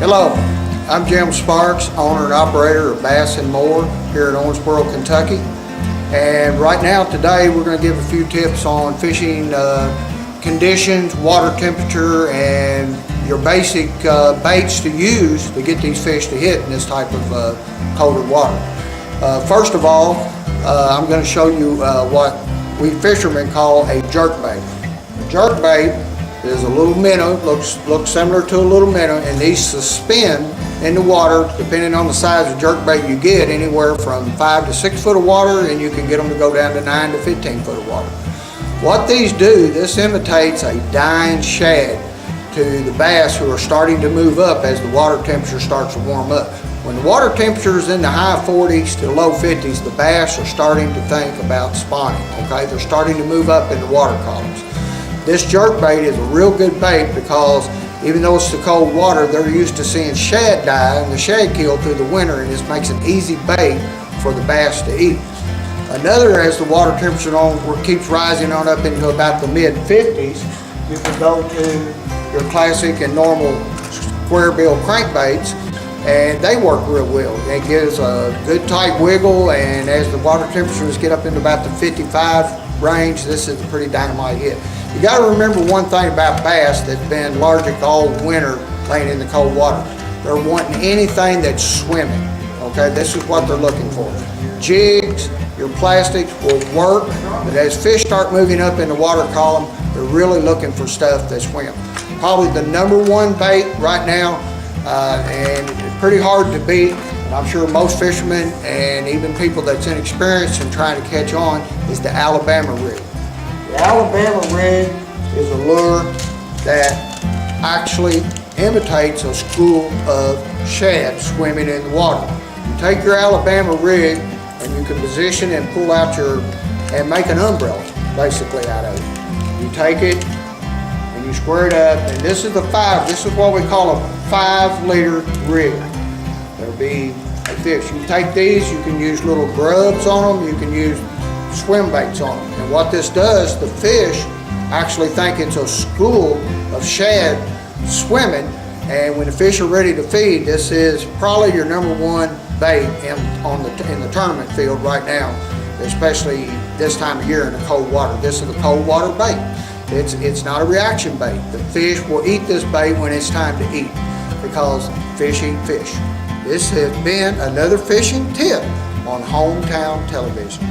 Hello, I'm Jim Sparks, owner and operator of Bass and More here in Owensboro, Kentucky. And right now, today, we're going to give a few tips on fishing conditions, water temperature, and your basic baits to use to get these fish to hit in this type of colder water. First of all, I'm going to show you what we fishermen call a jerkbait. A jerkbait is a little minnow, looks similar to a little minnow, and these suspend in the water depending on the size of jerkbait you get, anywhere from 5 to 6 foot of water, and you can get them to go down to 9 to 15 foot of water. What these do, this imitates a dying shad to the bass who are starting to move up as the water temperature starts to warm up. When the water temperature is in the high 40s to low 50s, the bass are starting to think about spawning, okay? They're starting to move up in the water columns. This jerkbait is a real good bait because even though it's the cold water, they're used to seeing shad die and the shad kill through the winter, and this makes an easy bait for the bass to eat. Another, as the water temperature keeps rising on up into about the mid 50s, you can go to your classic and normal square bill crankbaits, and they work real well. It gives a good tight wiggle, and as the water temperatures get up into about the 55 range, this is a pretty dynamite hit. You got to remember one thing about bass that's been lethargic all winter laying in the cold water. They're wanting anything that's swimming, okay? This is what they're looking for. Jigs, your plastics will work, but as fish start moving up in the water column, they're really looking for stuff that swims. Probably the #1 bait right now, and it's pretty hard to beat. I'm sure most fishermen and even people that's inexperienced in trying to catch on is the Alabama rig. The Alabama rig is a lure that actually imitates a school of shad swimming in the water. You take your Alabama rig and you can position and pull out and make an umbrella basically out of it. You take it and you square it up, and this is this is what we call a 5-liter rig. There'll be a fish. You take these, you can use little grubs on them, you can use swim baits on them. And what this does, the fish actually think it's a school of shad swimming, and when the fish are ready to feed, this is probably your #1 bait in the tournament field right now, especially this time of year in the cold water. This is a cold water bait. It's not a reaction bait. The fish will eat this bait when it's time to eat, because fish eat fish. This has been another fishing tip on Hometown Television.